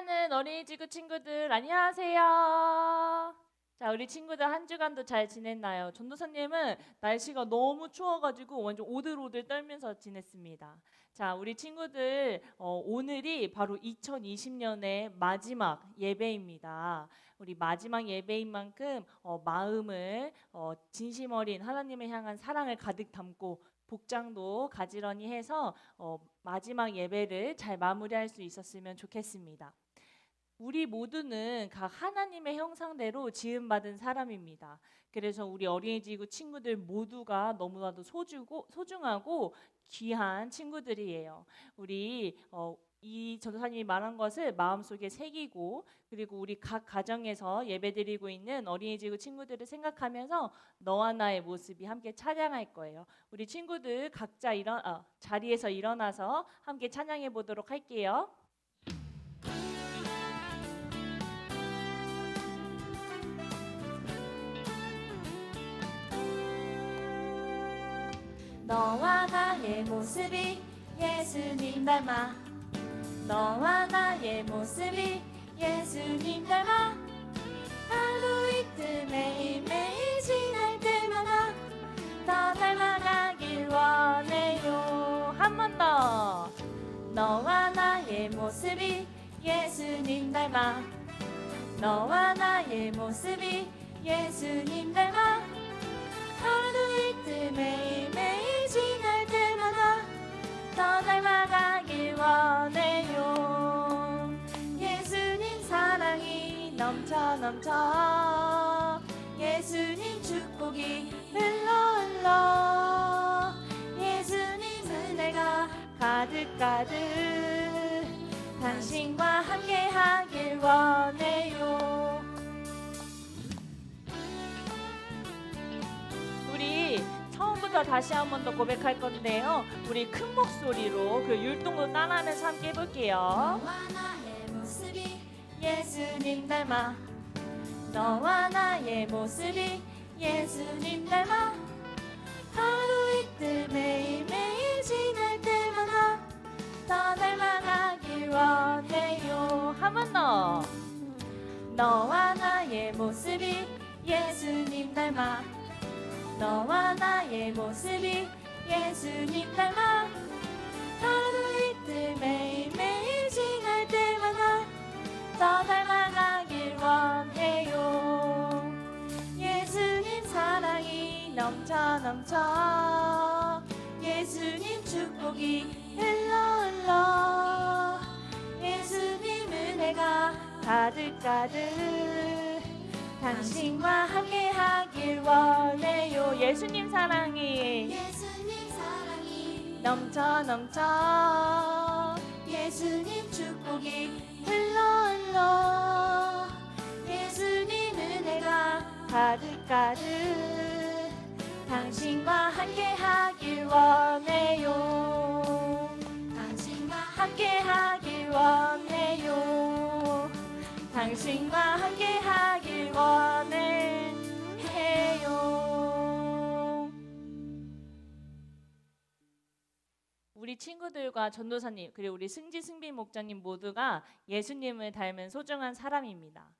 사랑하는 어린이 지구 친구들 안녕하세요. 자, 우리 친구들 한 주간도 잘 지냈나요? 전도사님은 날씨가 너무 추워가지고 완전 오들오들 떨면서 지냈습니다. 자, 우리 친구들 오늘이 바로 2020년의 마지막 예배입니다. 우리 마지막 예배인 만큼 마음을 진심 어린 하나님을 향한 사랑을 가득 담고 복장도 가지런히 해서 마지막 예배를 잘 마무리할 수 있었으면 좋겠습니다. 우리 모두는 각 하나님의 형상대로 지음받은 사람입니다. 그래서 우리 어린이지구 친구들 모두가 너무나도 소중하고 귀한 친구들이에요. 우리 이 전도사님이 말한 것을 마음속에 새기고, 그리고 우리 각 가정에서 예배드리고 있는 어린이지구 친구들을 생각하면서 너와 나의 모습이 함께 찬양할 거예요. 우리 친구들 각자 자리에서 일어나서 함께 찬양해 보도록 할게요. 너와 나의 모습이 예수님 닮아, 너와 나의 모습이 예수님 닮아, 하루 이틀 매일매일 지날 때마다 더 닮아가길 원해요. 한 번 더. 너와 나의 모습이 예수님 닮아, 너와 나의 모습이 예수님 닮아, 하루 이틀 매일매일 지날 때마다 더 닮아가길 원해요. 예수님 사랑이 넘쳐 예수님 축복이 흘러 예수님 은혜가 가득 당신과 함께하길 원해요. 우리 처음부터 다시 한 번 더 고백할 건데요, 우리 큰 목소리로 그 율동도 따라하면서 함께 해볼게요. 너와 나의 모습이 예수님 닮아, 너와 나의 모습이 예수님 닮아, 하루 이틀 매일매일 지날 때마다 더 닮아가길 원해요. 한 번 더. 너와 나의 모습이 예수님 닮아, 너와 나의 모습이 예수님 닮아, 하루 이틀 매일매일 지날 때마다 더 닮아가길 원해요. 예수님 사랑이 넘쳐 예수님 축복이 흘러 예수님 은혜가 가득 당신과 함께하길 원해요. 예수님 사랑이 넘쳐 예수님 축복이 흘러 예수님 은혜가 가득 당신과 함께하길 원해요. 당신과 함께하길 원해요. 당신과 함께하길 원해요. 우리 친구들과 전도사님, 그리고 우리 승진 목자님 모두가 예수님을 닮은 소중한 사람입니다.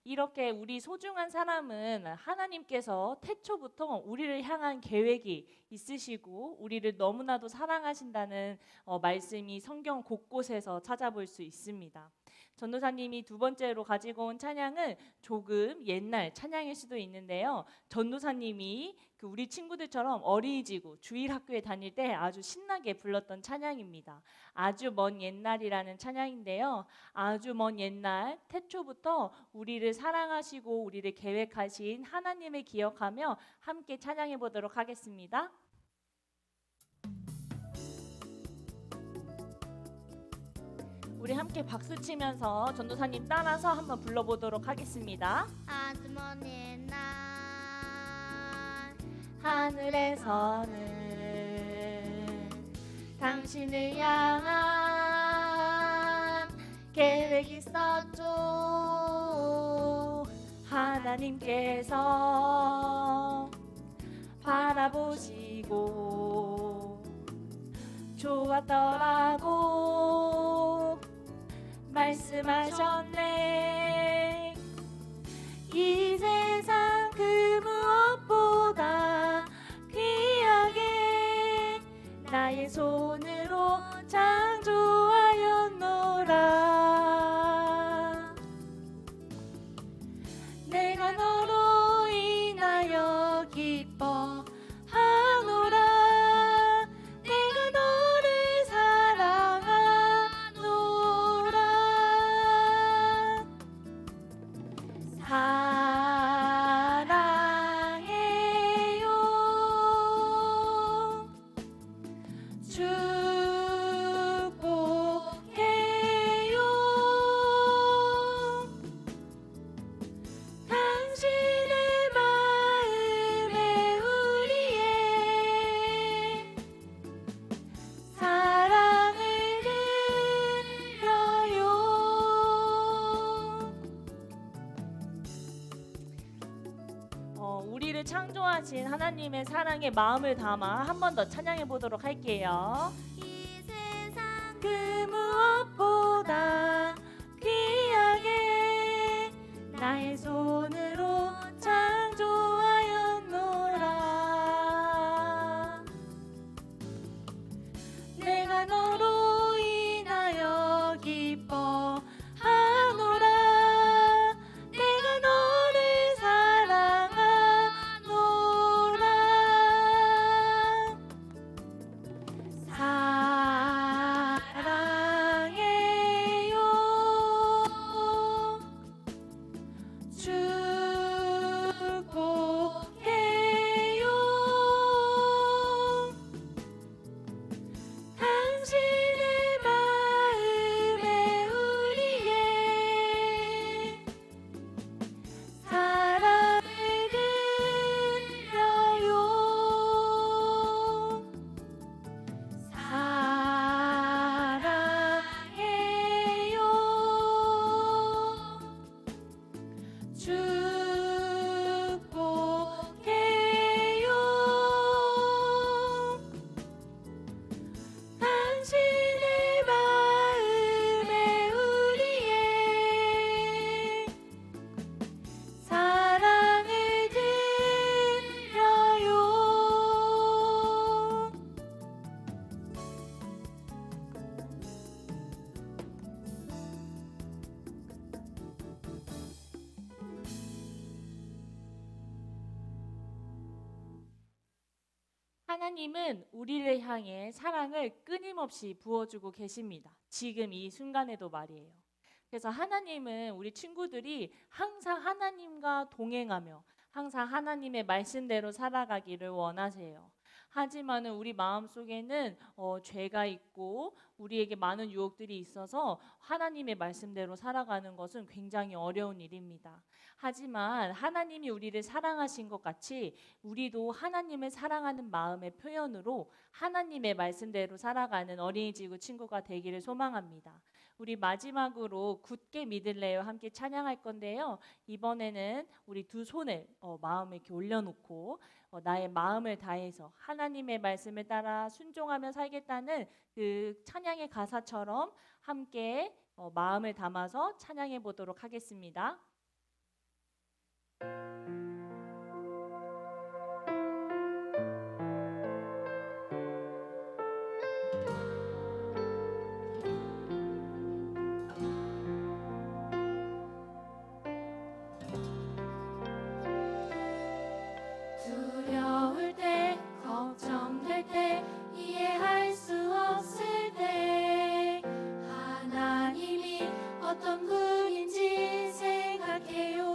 이렇게 우리 소중한 사람은 하나님께서 태초부터 우리를 향한 계획이 있으시고 우리를 너무나도 사랑하신다는 말씀이 성경 곳곳에서 찾아볼 수 있습니다. 전도사님이 두 번째로 가지고 온 찬양은 조금 옛날 찬양일 수도 있는데요, 전도사님이 우리 친구들처럼 어린이지구 주일학교에 다닐 때 아주 신나게 불렀던 찬양입니다. 아주 먼 옛날이라는 찬양인데요, 아주 먼 옛날 태초부터 우리를 사랑하시고 우리를 계획하신 하나님을 기억하며 함께 찬양해 보도록 하겠습니다. 우리 함께 박수 치면서 전도사님 따라서 한번 불러보도록 하겠습니다. 아주 먼 옛날 하늘에서는 당신을 향한 계획이 있었죠. 하나님께서 바라보시고 좋았더라고 말씀하셨네. 이 세상 그 무엇보다 귀하게 나의 손으로 창조하였노라. 내가 너로 인하여 기뻐하노라. 내가 너를 사랑하노라. 사랑해요. 축복해요. 당신의 마음에 우리의 사랑을 드려요. 우리를 창조하신 하나님의 사랑에 마음을 담아 한 번 더 찬양해 보도록 할게요. 이 세상 그 무엇보다 귀하게 나의 손으로 창조하였노라. 내가 너로 인하여 기뻐하노라. 내가 너를 사랑하노라. 사랑해요. 축복해요. 당신의 마음에 우리의 사랑을 드려요. 사랑해요. 축복해요. 당신의 마음에 우리의 사랑을 드려요. 하나님은 우리를 향해 사랑을 끊임없이 부어주고 계십니다. 지금 이 순간에도 말이에요. 그래서 하나님은 우리 친구들이 항상 하나님과 동행하며 항상 하나님의 말씀대로 살아가기를 원하세요. 하지만은 우리 마음속에는 죄가 있고 우리에게 많은 유혹들이 있어서 하나님의 말씀대로 살아가는 것은 굉장히 어려운 일입니다. 하지만 하나님이 우리를 사랑하신 것 같이 우리도 하나님을 사랑하는 마음의 표현으로 하나님의 말씀대로 살아가는 어린이지구 친구가 되기를 소망합니다. 우리 마지막으로 굳게 믿을래요 함께 찬양할 건데요. 이번에는 우리 두 손을 마음에 이렇게 올려놓고 나의 마음을 다해서 하나님의 말씀을 따라 순종하며 살겠다는 그 찬양의 가사처럼 함께 마음을 담아서 찬양해 보도록 하겠습니다. 두려울 때, 걱정될 때, 이해할 수 없을 때 하나님이 어떤 분인지 생각해요.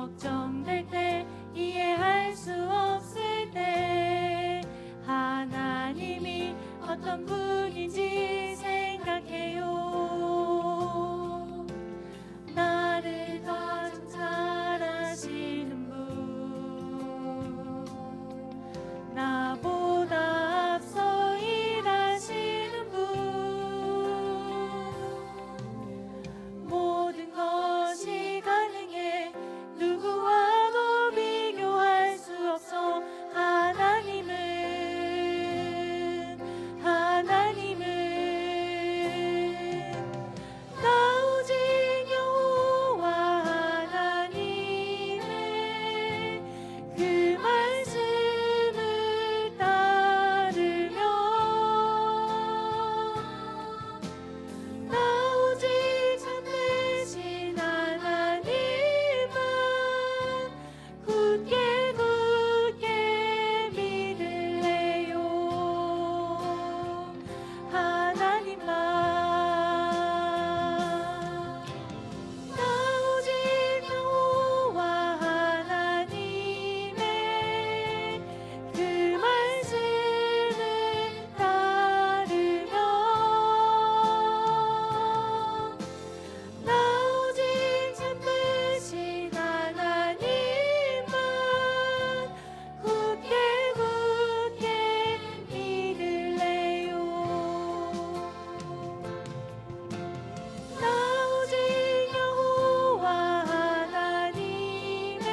걱정될 때 이해할 수 없을 때 하나님이 어떤 분인지 생각해요. 나를 가장 잘 아시는 분, 나보다 앞서 일하시는 분, 모든 것이 가능해 누구와도 비교할 수 없어. 하나님은 나 오직 여호와 하나님의 그 말씀을 따르며 나 오직 참되신 하나님만 굳게 굳게 믿을래요. 하나님만 나 오직 여호와 하나님의 그 말씀을 따르며 나 오직 참되신 하나님만 굳게 굳게 믿을래요. 나 오직 여호와 하나님의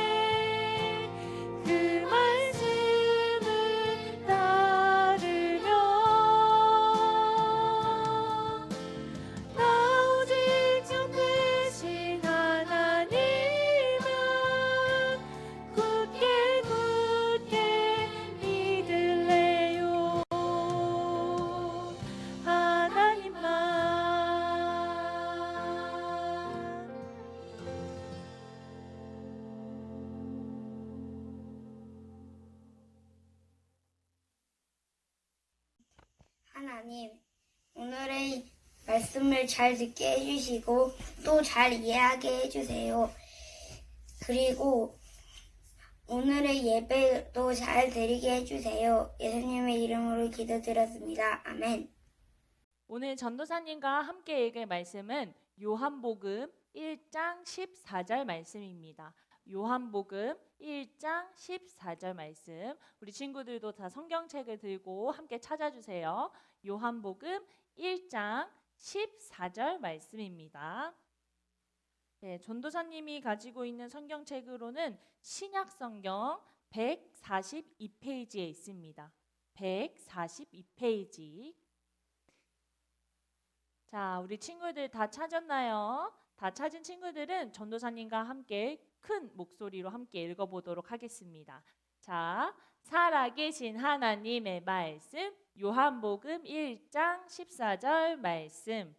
그 말씀을 따르며 나 오직 참되신 하나님만 굳게 굳게 믿을래요. 하나님만 하나님, 오늘의 말씀을 잘 듣게 해주시고 또 잘 이해하게 해주세요. 그리고 오늘의 예배도 잘 드리게 해주세요. 예수님의 이름으로 기도드렸습니다. 아멘. 오늘 전도사님과 함께 읽을 말씀은 요한복음 1장 14절 말씀입니다. 요한복음 1장 14절 말씀. 우리 친구들도 다 성경책을 들고 함께 찾아주세요. 요한복음 1장 14절 말씀입니다. 네, 전도사님이 가지고 있는 성경책으로는 신약성경 142페이지에 있습니다. 142페이지. 자, 우리 친구들 다 찾았나요? 다 찾은 친구들은 전도사님과 함께 큰 목소리로 함께 읽어보도록 하겠습니다. 자, 살아계신 하나님의 말씀, 요한복음 1장 14절 말씀.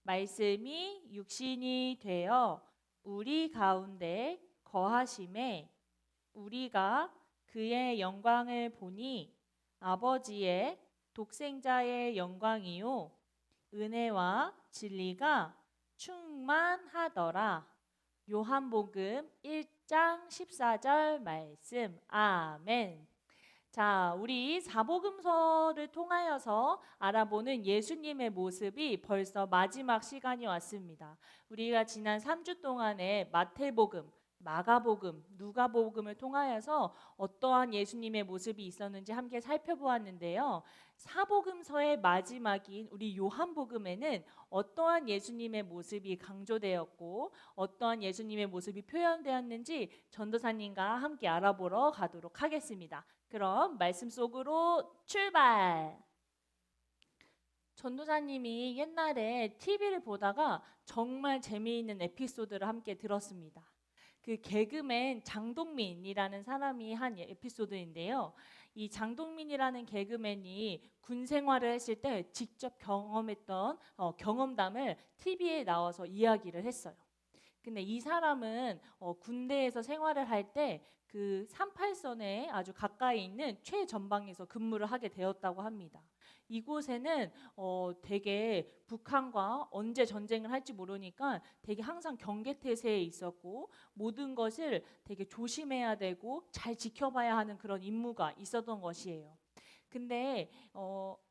말씀이 육신이 되어 우리 가운데 거하심에 우리가 그의 영광을 보니 아버지의 독생자의 영광이요 은혜와 진리가 충만하더라. 요한복음 1장 14절 말씀. 아멘. 자, 우리 사복음서를 통하여서 알아보는 예수님의 모습이 벌써 마지막 시간이 왔습니다. 우리가 지난 3주 동안에 마태복음, 마가복음, 누가복음을 통하여서 어떠한 예수님의 모습이 있었는지 함께 살펴보았는데요. 사복음서의 마지막인 우리 요한복음에는 어떠한 예수님의 모습이 강조되었고 어떠한 예수님의 모습이 표현되었는지 전도사님과 함께 알아보러 가도록 하겠습니다. 그럼 말씀 속으로 출발! 전도사님이 옛날에 TV를 보다가 정말 재미있는 에피소드를 함께 들었습니다. 그 개그맨 장동민이라는 사람이 한 에피소드인데요. 이 장동민이라는 개그맨이 군 생활을 했을 때 직접 경험했던 경험담을 TV에 나와서 이야기를 했어요. 근데 이 사람은 군대에서 생활을 할 때 그 38선에 아주 가까이 있는 최전방에서 근무를 하게 되었다고 합니다. 이곳에는 되게 북한과 언제 전쟁을 할지 모르니까 되게 항상 경계태세에 있었고 모든 것을 되게 조심해야 되고 잘 지켜봐야 하는 그런 임무가 있었던 것이에요. 근데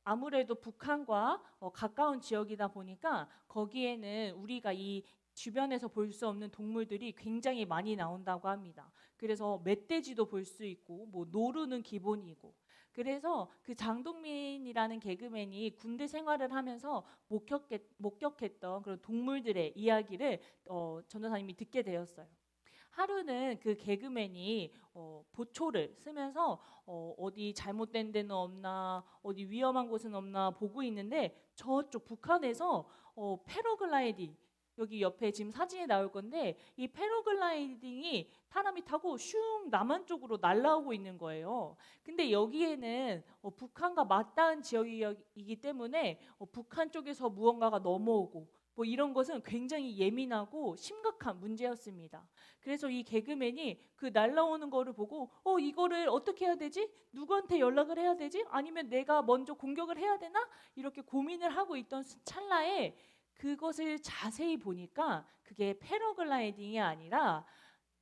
아무래도 북한과 가까운 지역이다 보니까 거기에는 우리가 이 주변에서 볼 수 없는 동물들이 굉장히 많이 나온다고 합니다. 그래서 멧돼지도 볼 수 있고 뭐 노루는 기본이고 그래서 그 장동민이라는 개그맨이 군대 생활을 하면서 목격했던 그런 동물들의 이야기를 전도사님이 듣게 되었어요. 하루는 그 개그맨이 보초를 쓰면서 어디 잘못된 데는 없나 어디 위험한 곳은 없나 보고 있는데 저쪽 북한에서 패러글라이딩 여기 옆에 지금 사진이 나올 건데 이 패러글라이딩이 사람이 타고 슝 남한 쪽으로 날아오고 있는 거예요. 근데 여기에는 북한과 맞닿은 지역이기 때문에 북한 쪽에서 무언가가 넘어오고 뭐 이런 것은 굉장히 예민하고 심각한 문제였습니다. 그래서 이 개그맨이 그 날라오는 거를 보고 이거를 어떻게 해야 되지? 누구한테 연락을 해야 되지? 아니면 내가 먼저 공격을 해야 되나? 이렇게 고민을 하고 있던 찰나에 그것을 자세히 보니까 그게 패러글라이딩이 아니라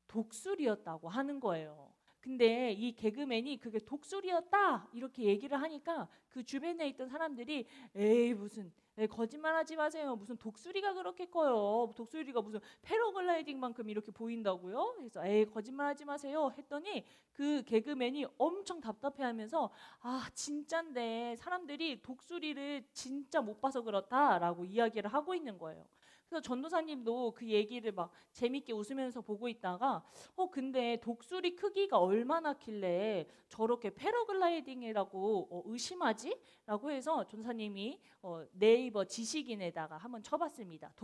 독수리였다고 하는 거예요. 근데 이 개그맨이 그게 독수리였다 이렇게 얘기를 하니까 그 주변에 있던 사람들이 에이 무슨 거짓말하지 마세요. 무슨 독수리가 그렇게 커요. 독수리가 무슨 패러글라이딩만큼 이렇게 보인다고요? 그래서 에이 거짓말하지 마세요 했더니 그 개그맨이 엄청 답답해하면서 아 진짠데 사람들이 독수리를 진짜 못 봐서 그렇다라고 이야기를 하고 있는 거예요. 그래서 전도사님도 그 얘기를 막 재밌게 웃으면서 보고 있다가 근데 독수리 크기가 얼마나 길래 저렇게 패러글라이딩이라고 의심하지? 라고 해서 전사님이 네이버 지식인에다가 한번 쳐봤습니다.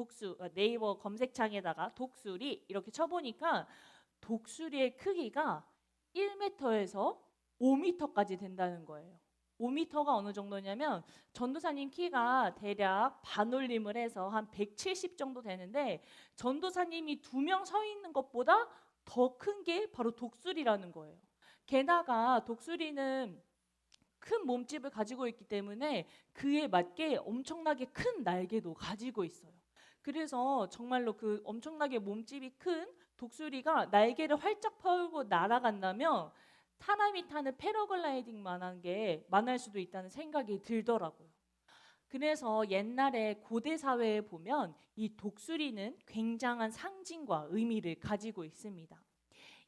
네이버 검색창에다가 독수리 이렇게 쳐보니까 독수리의 크기가 1m에서 5m까지 된다는 거예요. 5m가 어느 정도냐면 전도사님 키가 대략 반올림을 해서 한 170 정도 되는데 전도사님이 2명 서 있는 것보다 더 큰 게 바로 독수리라는 거예요. 게다가 독수리는 큰 몸집을 가지고 있기 때문에 그에 맞게 엄청나게 큰 날개도 가지고 있어요. 그래서 정말로 그 엄청나게 몸집이 큰 독수리가 날개를 활짝 펴고 날아간다면 사람이 타는 패러글라이딩만한 게 만할 수도 있다는 생각이 들더라고요. 그래서 옛날에 고대 사회에 보면 이 독수리는 굉장한 상징과 의미를 가지고 있습니다.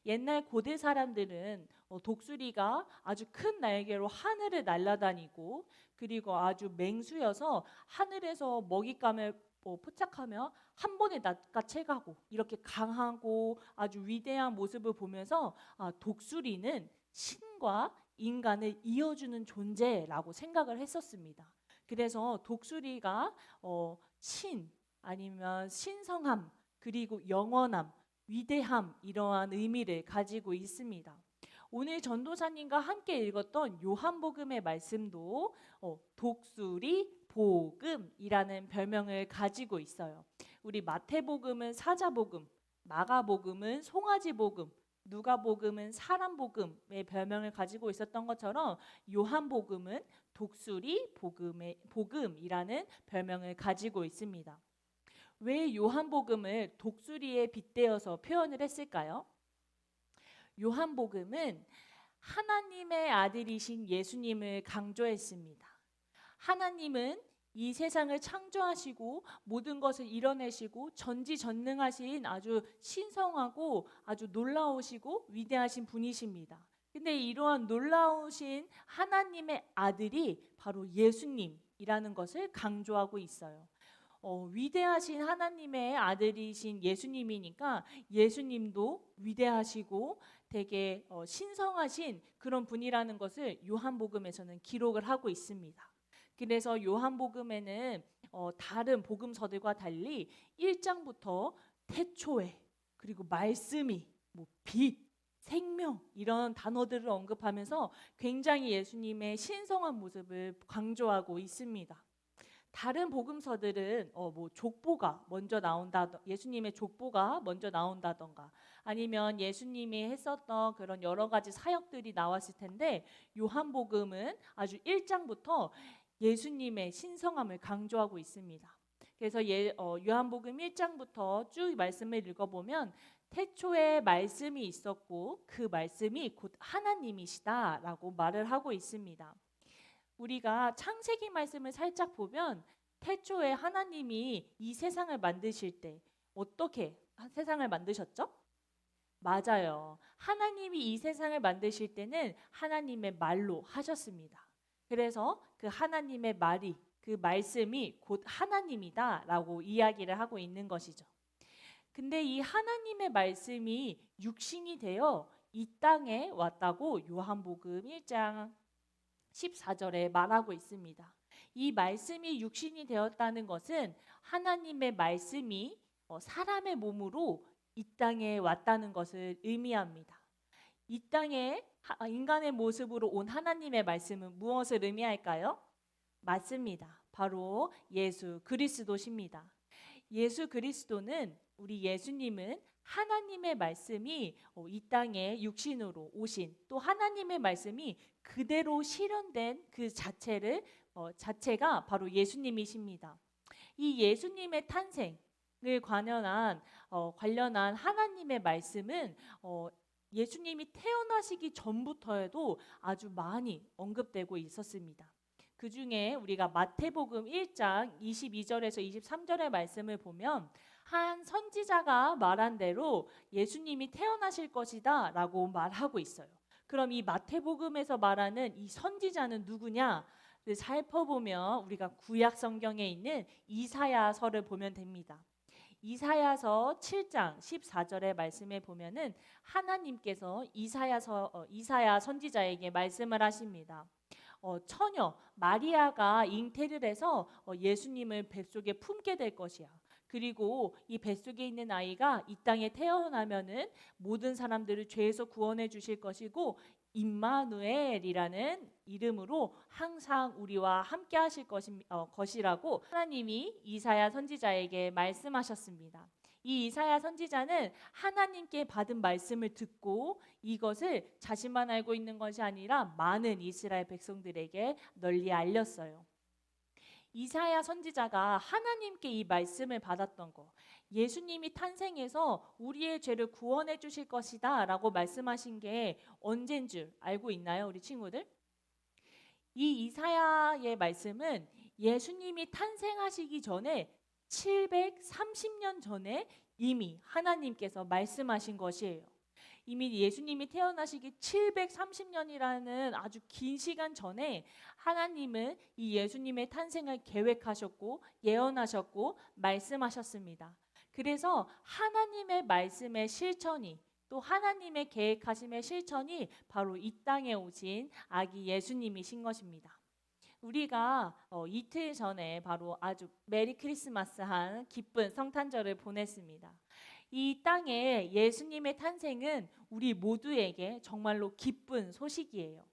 옛날 고대 사람들은 독수리가 아주 큰 날개로 하늘을 날아다니고 그리고 아주 맹수여서 하늘에서 먹잇감을 포착하며 한 번에 낚아채가고 이렇게 강하고 아주 위대한 모습을 보면서 독수리는 신과 인간을 이어주는 존재라고 생각을 했었습니다. 그래서 독수리가 신 아니면 신성함 그리고 영원함 위대함 이러한 의미를 가지고 있습니다. 오늘 전도사님과 함께 읽었던 요한복음의 말씀도 독수리 복음이라는 별명을 가지고 있어요. 우리 마태복음은 사자복음, 마가복음은 송아지복음, 누가복음은 사람복음의 별명을 가지고 있었던 것처럼 요한복음은 독수리 복음이라는 별명을 가지고 있습니다. 왜 요한복음을 독수리에 빗대어서 표현을 했을까요? 요한복음은 하나님의 아들이신 예수님을 강조했습니다. 하나님은 이 세상을 창조하시고 모든 것을 이뤄내시고 전지전능하신 아주 신성하고 아주 놀라우시고 위대하신 분이십니다. 근데 이러한 놀라우신 하나님의 아들이 바로 예수님이라는 것을 강조하고 있어요. 위대하신 하나님의 아들이신 예수님이니까 예수님도 위대하시고 되게 신성하신 그런 분이라는 것을 요한복음에서는 기록을 하고 있습니다. 그래서 요한복음에는 다른 복음서들과 달리 1장부터 태초에 그리고 말씀이 빛, 생명 이런 단어들을 언급하면서 굉장히 예수님의 신성한 모습을 강조하고 있습니다. 다른 복음서들은 족보가 먼저 예수님의 족보가 먼저 나온다던가 아니면 예수님이 했었던 그런 여러 가지 사역들이 나왔을 텐데 요한복음은 아주 1장부터 예수님의 신성함을 강조하고 있습니다. 그래서 요한복음 1장부터 쭉 말씀을 읽어보면 태초에 말씀이 있었고 그 말씀이 곧 하나님이시다라고 말을 하고 있습니다. 우리가 창세기 말씀을 살짝 보면 태초에 하나님이 이 세상을 만드실 때 어떻게 세상을 만드셨죠? 맞아요. 하나님이 이 세상을 만드실 때는 하나님의 말로 하셨습니다. 그래서 그 하나님의 말이, 그 말씀이 곧 하나님이다라고 이야기를 하고 있는 것이죠. 근데 이 하나님의 말씀이 육신이 되어 이 땅에 왔다고 요한복음 1장 14절에 말하고 있습니다. 이 말씀이 육신이 되었다는 것은 하나님의 말씀이 사람의 몸으로 이 땅에 왔다는 것을 의미합니다. 이 땅에 인간의 모습으로 온 하나님의 말씀은 무엇을 의미할까요? 맞습니다. 바로 예수 그리스도십니다. 예수 그리스도는 우리 예수님은 하나님의 말씀이 이 땅에 육신으로 오신 또 하나님의 말씀이 그대로 실현된 그 자체가 바로 예수님이십니다. 이 예수님의 탄생을 관련한 하나님의 말씀은 예수님이 태어나시기 전부터에도 아주 많이 언급되고 있었습니다. 그 중에 우리가 마태복음 1장 22절에서 23절의 말씀을 보면 한 선지자가 말한 대로 예수님이 태어나실 것이다 라고 말하고 있어요. 그럼 이 마태복음에서 말하는 이 선지자는 누구냐를 살펴보면 우리가 구약 성경에 있는 이사야서를 보면 됩니다. 이사야서 7장 14절의 말씀에 보면은 하나님께서 이사야 선지자에게 말씀을 하십니다. 처녀 마리아가 잉태를 해서 예수님을 뱃속에 품게 될 것이야. 그리고 이 뱃속에 있는 아이가 이 땅에 태어나면은 모든 사람들을 죄에서 구원해 주실 것이고 임마누엘이라는 이름으로 항상 우리와 함께 하실 것이라고 하나님이 이사야 선지자에게 말씀하셨습니다. 이 이사야 선지자는 하나님께 받은 말씀을 듣고 이것을 자신만 알고 있는 것이 아니라 많은 이스라엘 백성들에게 널리 알렸어요. 이사야 선지자가 하나님께 이 말씀을 받았던 거, 예수님이 탄생해서 우리의 죄를 구원해 주실 것이다 라고 말씀하신 게 언제인 줄 알고 있나요, 우리 친구들? 이 이사야의 말씀은 예수님이 탄생하시기 전에 730년 전에 이미 하나님께서 말씀하신 것이에요. 이미 예수님이 태어나시기 730년이라는 아주 긴 시간 전에 하나님은 이 예수님의 탄생을 계획하셨고 예언하셨고 말씀하셨습니다. 그래서 하나님의 말씀의 실천이 또 하나님의 계획하심의 실천이 바로 이 땅에 오신 아기 예수님이신 것입니다. 우리가 이틀 전에 바로 아주 메리 크리스마스한 기쁜 성탄절을 보냈습니다. 이 땅에 예수님의 탄생은 우리 모두에게 정말로 기쁜 소식이에요.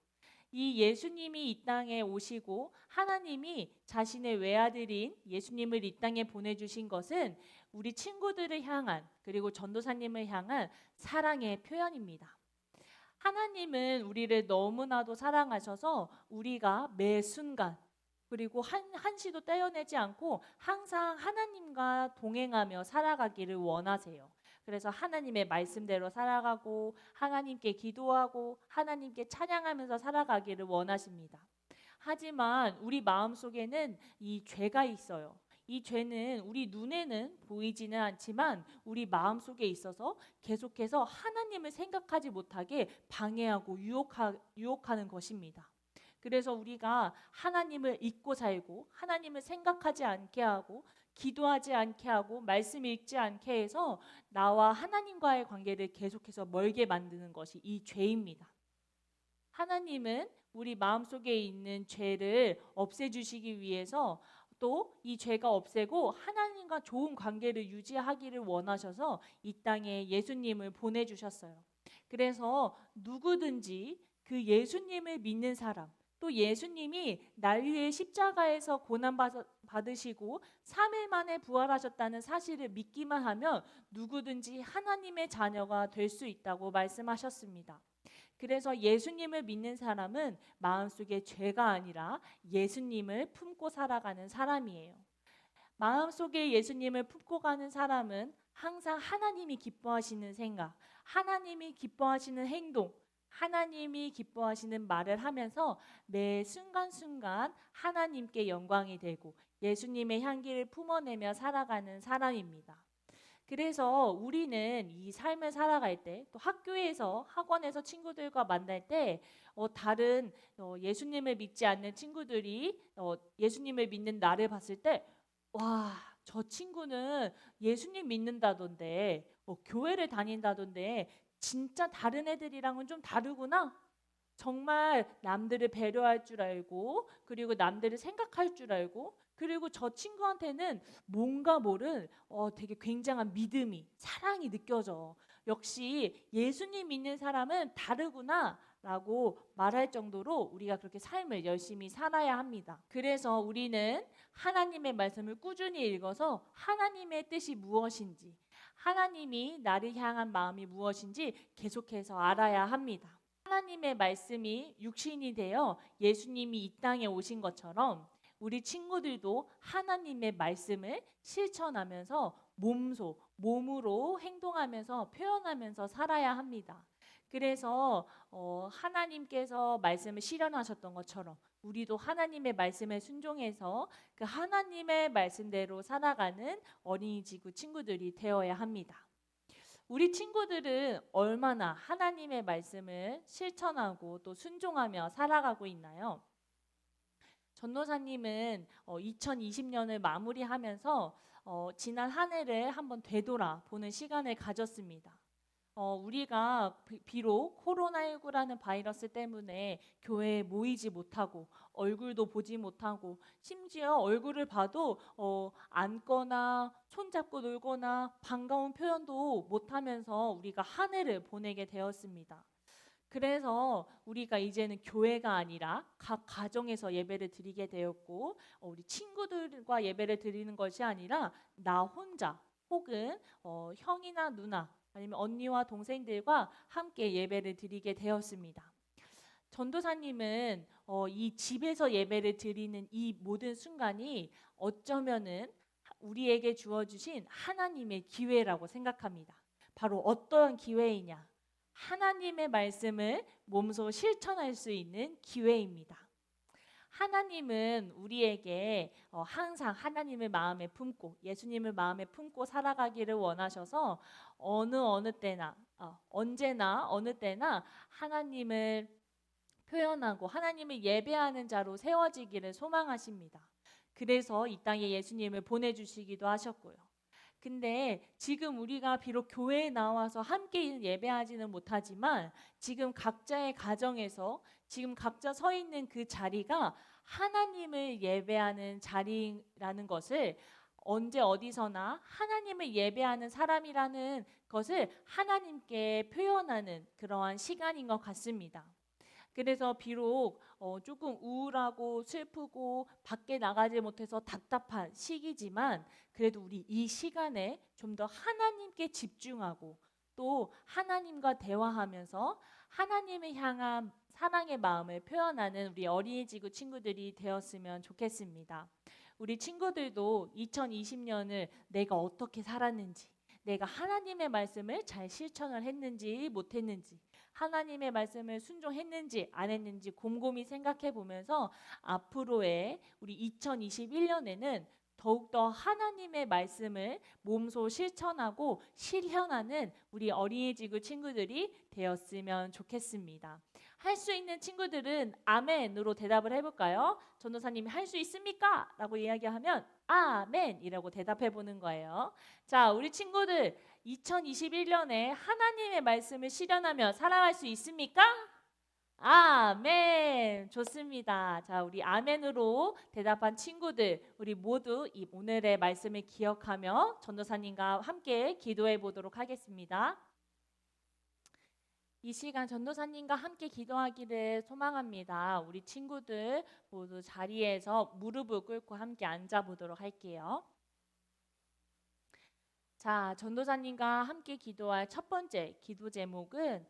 이 예수님이 이 땅에 오시고 하나님이 자신의 외아들인 예수님을 이 땅에 보내주신 것은 우리 친구들을 향한 그리고 전도사님을 향한 사랑의 표현입니다. 하나님은 우리를 너무나도 사랑하셔서 우리가 매 순간 그리고 한시도 떼어내지 않고 항상 하나님과 동행하며 살아가기를 원하세요. 그래서 하나님의 말씀대로 살아가고 하나님께 기도하고 하나님께 찬양하면서 살아가기를 원하십니다. 하지만 우리 마음속에는 이 죄가 있어요. 이 죄는 우리 눈에는 보이지는 않지만 우리 마음속에 있어서 계속해서 하나님을 생각하지 못하게 방해하고 유혹하는 것입니다. 그래서 우리가 하나님을 잊고 살고 하나님을 생각하지 않게 하고 기도하지 않게 하고 말씀 읽지 않게 해서 나와 하나님과의 관계를 계속해서 멀게 만드는 것이 이 죄입니다. 하나님은 우리 마음속에 있는 죄를 없애주시기 위해서 또 이 죄가 없애고 하나님과 좋은 관계를 유지하기를 원하셔서 이 땅에 예수님을 보내주셨어요. 그래서 누구든지 그 예수님을 믿는 사람 또 예수님이 날 위해 십자가에서 고난받으시고 3일 만에 부활하셨다는 사실을 믿기만 하면 누구든지 하나님의 자녀가 될 수 있다고 말씀하셨습니다. 그래서 예수님을 믿는 사람은 마음속에 죄가 아니라 예수님을 품고 살아가는 사람이에요. 마음속에 예수님을 품고 가는 사람은 항상 하나님이 기뻐하시는 생각, 하나님이 기뻐하시는 행동, 하나님이 기뻐하시는 말을 하면서 매 순간순간 하나님께 영광이 되고 예수님의 향기를 품어내며 살아가는 사람입니다. 그래서 우리는 이 삶을 살아갈 때, 또 학교에서, 학원에서 친구들과 만날 때 다른 예수님을 믿지 않는 친구들이 예수님을 믿는 나를 봤을 때, 와, 저 친구는 예수님 믿는다던데, 교회를 다닌다던데, 진짜 다른 애들이랑은 좀 다르구나. 정말 남들을 배려할 줄 알고, 그리고 남들을 생각할 줄 알고, 그리고 저 친구한테는 뭔가 모른 되게 굉장한 믿음이, 사랑이 느껴져. 역시 예수님 믿는 사람은 다르구나 라고 말할 정도로 우리가 그렇게 삶을 열심히 살아야 합니다. 그래서 우리는 하나님의 말씀을 꾸준히 읽어서 하나님의 뜻이 무엇인지, 하나님이 나를 향한 마음이 무엇인지 계속해서 알아야 합니다. 하나님의 말씀이 육신이 되어 예수님이 이 땅에 오신 것처럼 우리 친구들도 하나님의 말씀을 실천하면서 몸으로 행동하면서 표현하면서 살아야 합니다. 그래서 하나님께서 말씀을 실현하셨던 것처럼 우리도 하나님의 말씀에 순종해서 그 하나님의 말씀대로 살아가는 어린이지구 친구들이 되어야 합니다. 우리 친구들은 얼마나 하나님의 말씀을 실천하고 또 순종하며 살아가고 있나요? 전도사님은 2020년을 마무리하면서 지난 한 해를 한번 되돌아보는 시간을 가졌습니다. 우리가 비록 코로나19라는 바이러스 때문에 교회에 모이지 못하고 얼굴도 보지 못하고 심지어 얼굴을 봐도 안거나 손잡고 놀거나 반가운 표현도 못하면서 우리가 한 해를 보내게 되었습니다. 그래서 우리가 이제는 교회가 아니라 각 가정에서 예배를 드리게 되었고 우리 친구들과 예배를 드리는 것이 아니라 나 혼자 혹은 형이나 누나 아니면 언니와 동생들과 함께 예배를 드리게 되었습니다. 전도사님은 이 집에서 예배를 드리는 이 모든 순간이 어쩌면은 우리에게 주어주신 하나님의 기회라고 생각합니다. 바로 어떠한 기회이냐? 하나님의 말씀을 몸소 실천할 수 있는 기회입니다. 하나님은 우리에게 항상 하나님을 마음에 품고 예수님을 마음에 품고 살아가기를 원하셔서 어느 때나 언제나 어느 때나 하나님을 표현하고 하나님을 예배하는 자로 세워지기를 소망하십니다. 그래서 이 땅에 예수님을 보내주시기도 하셨고요. 근데 지금 우리가 비록 교회에 나와서 함께 예배하지는 못하지만 지금 각자의 가정에서 지금 각자 서 있는 그 자리가 하나님을 예배하는 자리라는 것을 언제 어디서나 하나님을 예배하는 사람이라는 것을 하나님께 표현하는 그러한 시간인 것 같습니다. 그래서 비록 조금 우울하고 슬프고 밖에 나가지 못해서 답답한 시기지만 그래도 우리 이 시간에 좀 더 하나님께 집중하고 또 하나님과 대화하면서 하나님을 향한 사랑의 마음을 표현하는 우리 어린이지구 친구들이 되었으면 좋겠습니다. 우리 친구들도 2020년을 내가 어떻게 살았는지, 내가 하나님의 말씀을 잘 실천을 했는지 못했는지, 하나님의 말씀을 순종했는지 안 했는지 곰곰이 생각해 보면서 앞으로의 우리 2021년에는 더욱더 하나님의 말씀을 몸소 실천하고 실현하는 우리 어린이지구 친구들이 되었으면 좋겠습니다. 할 수 있는 친구들은 아멘으로 대답을 해볼까요? 전도사님이 할 수 있습니까? 라고 이야기하면 아멘이라고 대답해 보는 거예요. 자, 우리 친구들 2021년에 하나님의 말씀을 실현하며 살아갈 수 있습니까? 아멘. 좋습니다. 자, 우리 아멘으로 대답한 친구들, 우리 모두 이 오늘의 말씀을 기억하며 전도사님과 함께 기도해 보도록 하겠습니다. 이 시간 전도사님과 함께 기도하기를 소망합니다. 우리 친구들 모두 자리에서 무릎을 꿇고 함께 앉아 보도록 할게요. 자, 전도사님과 함께 기도할 첫 번째 기도 제목은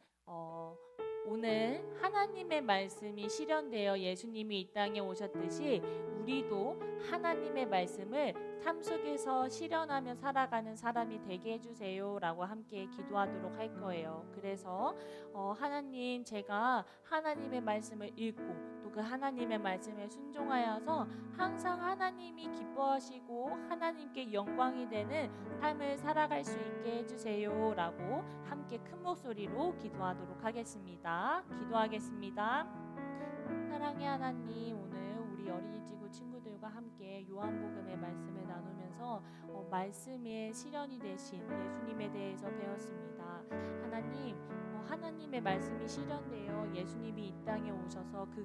오늘 하나님의 말씀이 실현되어 예수님이 이 땅에 오셨듯이 우리도 하나님의 말씀을 삶 속에서 실현하며 살아가는 사람이 되게 해주세요 라고 함께 기도하도록 할 거예요. 그래서 하나님, 제가 하나님의 말씀을 읽고 또 그 하나님의 말씀에 순종하여서 항상 하나님이 기뻐하시고 하나님께 영광이 되는 삶을 살아갈 수 있게 해주세요 라고 함께 큰 목소리로 기도하도록 하겠습니다. 기도하겠습니다. 사랑의 하나님, 오늘 우리 어린이지구 친구들과 함께 요한복음의 말씀을 나누면서 말씀의 실현이 되신 예수님에 대해서 배웠습니다. 하나님, 하나님의 말씀이 실현되어 예수님이 이 땅에 오셔서 그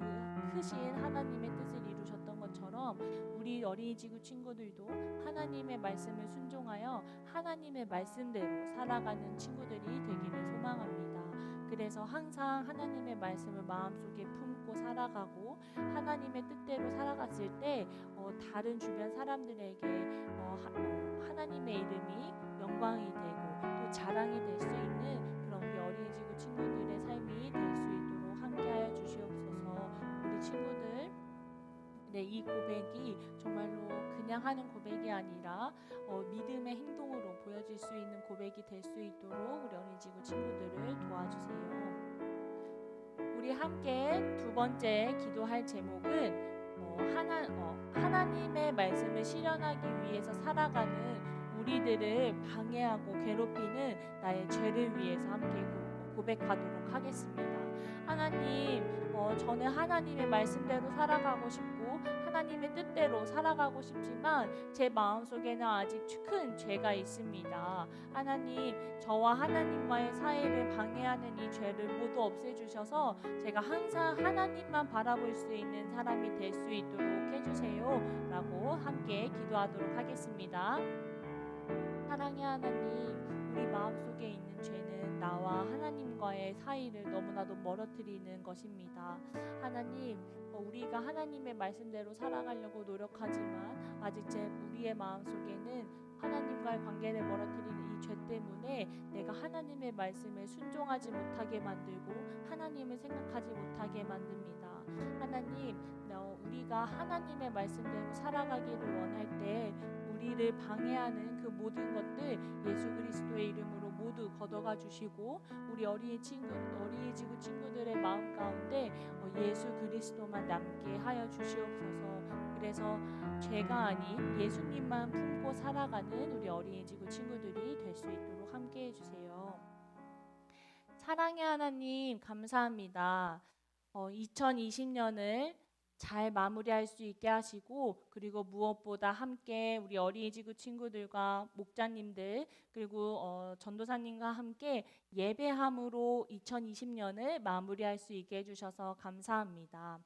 크신 하나님의 뜻을 이루셨던 것처럼 우리 어린이지구 친구들도 하나님의 말씀을 순종하여 하나님의 말씀대로 살아가는 친구들이 되기를 소망합니다. 그래서 항상 하나님의 말씀을 마음속에 품고 살아가고 하나님의 뜻대로 살아갔을 때 다른 주변 사람들에게 하나님의 이름이 영광이 되고 또 자랑이 될 수 있는 그런 우리 어린이지구 친구들의 삶이 될 수 있도록 함께하여 주시옵소서. 우리 친구들, 이 고백이 정말로 그냥 하는 고백이 아니라 믿음의 행동으로 보여질 수 있는 고백이 될 수 있도록 우리 어린이지구 친구들을 도와주세요. 우리 함께 두 번째 기도할 제목은 하나님의 말씀을 실현하기 위해서 살아가는 우리들을 방해하고 괴롭히는 나의 죄를 위해서 함께 고백하도록 하겠습니다. 하나님, 저는 하나님의 말씀대로 살아가고 싶고 하나님의 뜻대로 살아가고 싶지만 제 마음속에는 아직 큰 죄가 있습니다. 하나님, 저와 하나님과의 사이를 방해하는 이 죄를 모두 없애주셔서 제가 항상 하나님만 바라볼 수 있는 사람이 될 수 있도록 해주세요 라고 함께 기도하도록 하겠습니다. 사랑의 하나님, 우리 마음속에 있는 죄는 나와 하나님과의 사이를 너무나도 멀어뜨리는 것입니다. 하나님, 우리가 하나님의 말씀대로 살아가려고 노력하지만 아직 우리의 마음속에는 하나님과의 관계를 멀어뜨리는 이 죄 때문에 내가 하나님의 말씀에 순종하지 못하게 만들고 하나님을 생각하지 못하게 만듭니다. 하나님, 우리가 하나님의 말씀대로 살아가기를 원할 때 우리를 방해하는 그 모든 것들 예수 그리스도의 이름으로 모두 걷어가 주시고 우리 어린이지구 친구들의 마음 가운데 예수 그리스도만 남게 하여 주시옵소서. 그래서 죄가 아닌 예수님만 품고 살아가는 우리 어린이지구 친구들이 될 수 있도록 함께 해주세요. 사랑의 하나님, 감사합니다. 2020년을 잘 마무리할 수 있게 하시고 그리고 무엇보다 함께 우리 어린이지구 친구들과 목자님들 그리고 전도사님과 함께 예배함으로 2020년을 마무리할 수 있게 해주셔서 감사합니다.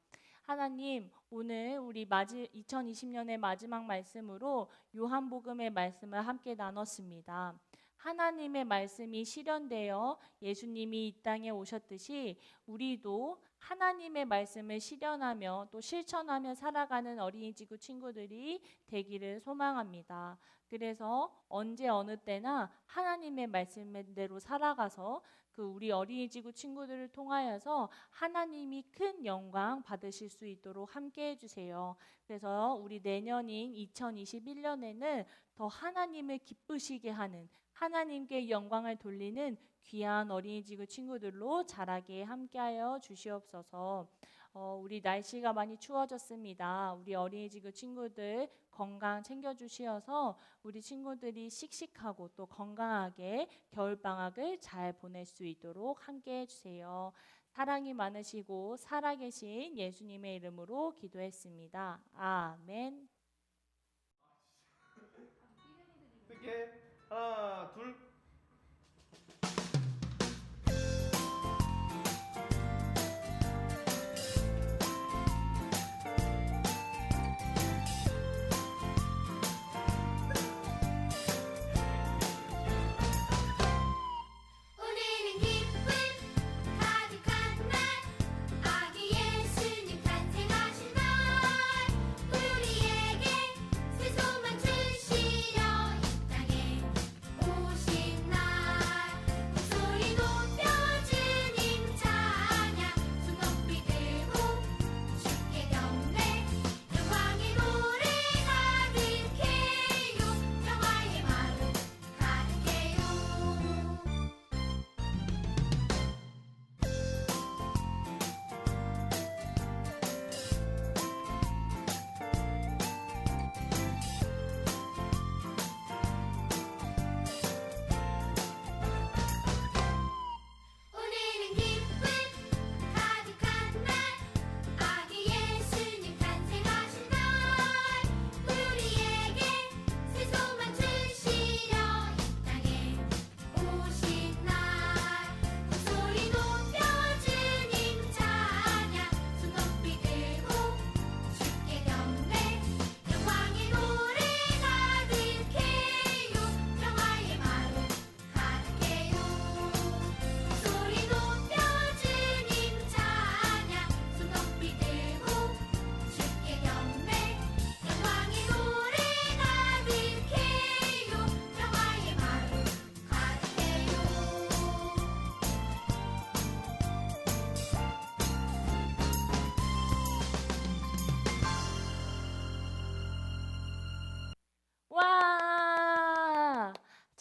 하나님, 오늘 우리 2020년의 마지막 말씀으로 요한복음의 말씀을 함께 나눴습니다. 하나님의 말씀이 실현되어 예수님이 이 땅에 오셨듯이 우리도 하나님의 말씀을 실현하며 또 실천하며 살아가는 어린이지구 친구들이 되기를 소망합니다. 그래서 언제 어느 때나 하나님의 말씀대로 살아가서 그 우리 어린이지구 친구들을 통하여서 하나님이 큰 영광 받으실 수 있도록 함께 해주세요. 그래서 우리 내년인 2021년에는 더 하나님을 기쁘시게 하는 하나님께 영광을 돌리는 귀한 어린이지구 친구들로 자라게 함께하여 주시옵소서. 우리 날씨가 많이 추워졌습니다. 우리 어린이지구 친구들 건강 챙겨주시어서 우리 친구들이 씩씩하고 또 건강하게 겨울방학을 잘 보낼 수 있도록 함께 해주세요. 사랑이 많으시고 살아계신 예수님의 이름으로 기도했습니다. 아멘. 이렇게 하나, 둘. 오늘은 기쁨 가득한 날 아기 예수님 탄생하신 날 우리에게 새 소망 주시려 이 땅에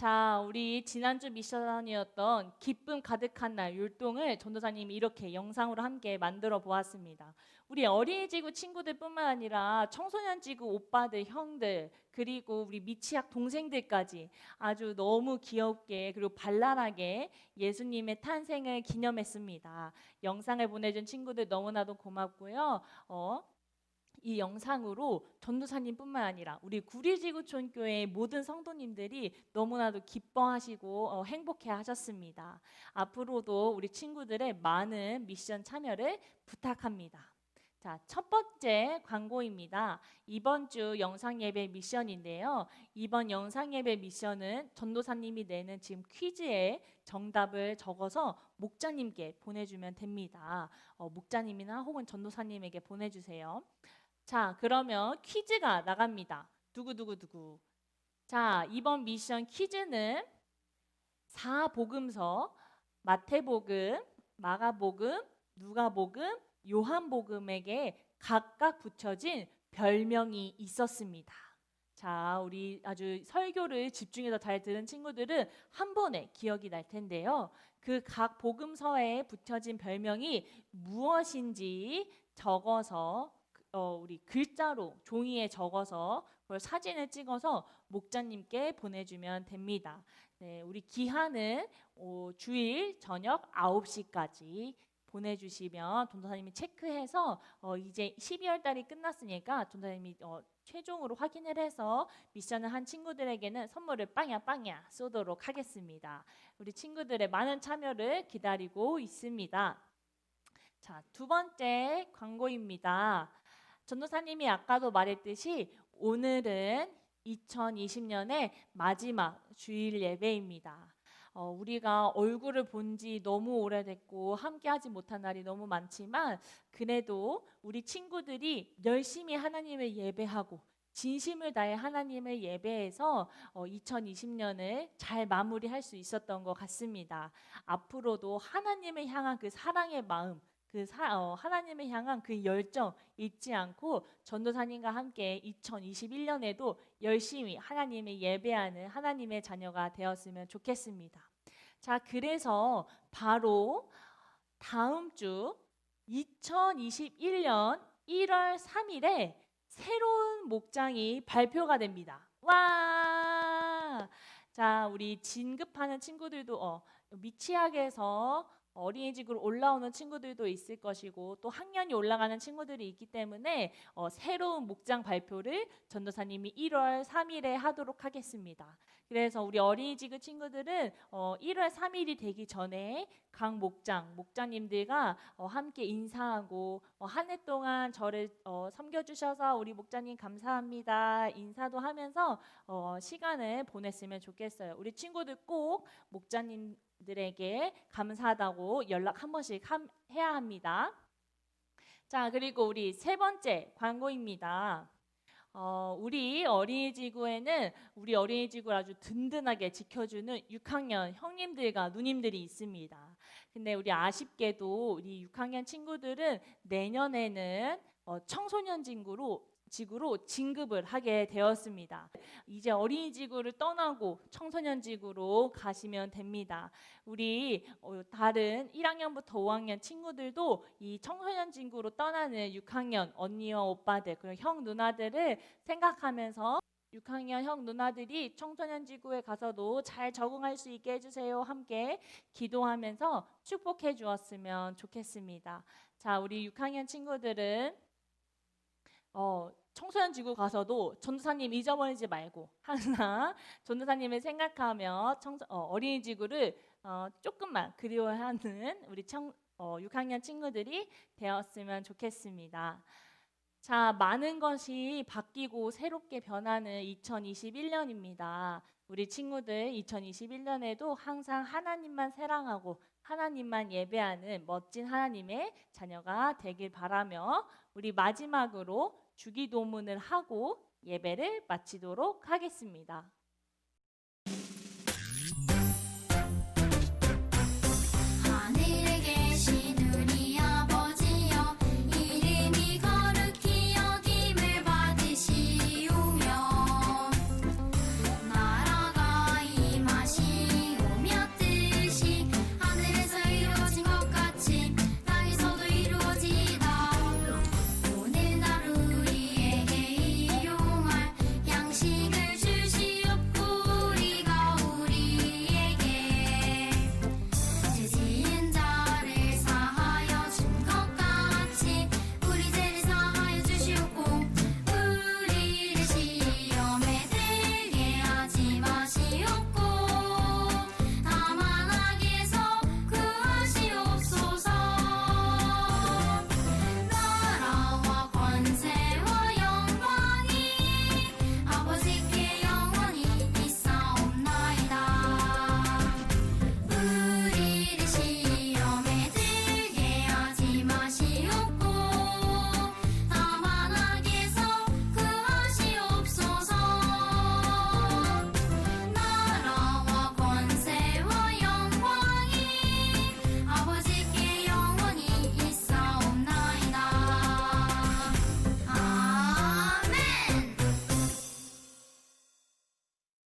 자, 우리 지난주 미션이었던 기쁨 가득한 날 율동을 전도사님이 이렇게 영상으로 함께 만들어 보았습니다. 우리 어린이지구 친구들뿐만 아니라 청소년지구 오빠들, 형들, 그리고 우리 미취학 동생들까지 아주 너무 귀엽게 그리고 발랄하게 예수님의 탄생을 기념했습니다. 영상을 보내준 친구들 너무나도 고맙고요. 이 영상으로 전도사님뿐만 아니라 우리 구리지구촌교회의 모든 성도님들이 너무나도 기뻐하시고 행복해하셨습니다. 앞으로도 우리 친구들의 많은 미션 참여를 부탁합니다. 자, 첫 번째 광고입니다. 이번 주 영상 예배 미션인데요. 이번 영상 예배 미션은 전도사님이 내는 지금 퀴즈에 정답을 적어서 목자님께 보내주면 됩니다. 목자님이나 혹은 전도사님에게 보내주세요. 자, 그러면 퀴즈가 나갑니다. 두구두구두구. 자, 이번 미션 퀴즈는 4복음서 마태복음, 마가복음, 누가복음, 요한복음에게 각각 붙여진 별명이 있었습니다. 자, 우리 아주 설교를 집중해서 잘 들은 친구들은 한 번에 기억이 날 텐데요. 그 각 복음서에 붙여진 별명이 무엇인지 적어서 우리 글자로 종이에 적어서 그걸 사진을 찍어서 목자님께 보내주면 됩니다. 네, 우리 기한은 주일 저녁 9시까지 보내주시면 전도사님이 체크해서 이제 12월 달이 끝났으니까 전도사님이 최종으로 확인을 해서 미션을 한 친구들에게는 선물을 빵야 쏘도록 하겠습니다. 우리 친구들의 많은 참여를 기다리고 있습니다. 자, 두 번째 광고입니다. 전도사님이 아까도 말했듯이 오늘은 2020년의 마지막 주일 예배입니다. 우리가 얼굴을 본 지 너무 오래됐고 함께하지 못한 날이 너무 많지만 그래도 우리 친구들이 열심히 하나님을 예배하고 진심을 다해 하나님을 예배해서 2020년을 잘 마무리할 수 있었던 것 같습니다. 앞으로도 하나님을 향한 그 사랑의 마음, 하나님을 향한 그 열정 잊지 않고 전도사님과 함께 2021년에도 열심히 하나님을 예배하는 하나님의 자녀가 되었으면 좋겠습니다. 자, 그래서 바로 다음 주 2021년 1월 3일에 새로운 목장이 발표가 됩니다. 와! 자, 우리 진급하는 친구들도 미취학에서 어린이집으로 올라오는 친구들도 있을 것이고 또 학년이 올라가는 친구들이 있기 때문에 새로운 목장 발표를 전도사님이 1월 3일에 하도록 하겠습니다. 그래서 우리 어린이집 친구들은 1월 3일이 되기 전에 각 목자님들과 함께 인사하고 한 해 동안 저를 섬겨주셔서 우리 목자님 감사합니다. 인사도 하면서 시간을 보냈으면 좋겠어요. 우리 친구들 꼭 목자님들에게 감사하다고 연락 한 번씩 해야 합니다. 자, 그리고 우리 세 번째 광고입니다. 우리 어린이지구에는 우리 어린이지구를 아주 든든하게 지켜주는 6학년 형님들과 누님들이 있습니다. 근데 우리 아쉽게도 우리 6학년 친구들은 내년에는 청소년 지구로 진급을 하게 되었습니다. 이제 어린이지구를 떠나고 청소년지구로 가시면 됩니다. 우리 다른 1학년부터 5학년 친구들도 이 청소년지구로 떠나는 6학년 언니와 오빠들 그리고 형 누나들을 생각하면서 6학년 형 누나들이 청소년지구에 가서도 잘 적응할 수 있게 해주세요. 함께 기도하면서 축복해 주었으면 좋겠습니다. 자, 우리 6학년 친구들은 청소년 지구 가서도 전도사님 잊어버리지 말고 항상 전도사님을 생각하며 어린이 지구를 조금만 그리워하는 우리 6학년 친구들이 되었으면 좋겠습니다. 자, 많은 것이 바뀌고 새롭게 변하는 2021년입니다. 우리 친구들 2021년에도 항상 하나님만 사랑하고 하나님만 예배하는 멋진 하나님의 자녀가 되길 바라며 우리 마지막으로 주기도문을 하고 예배를 마치도록 하겠습니다.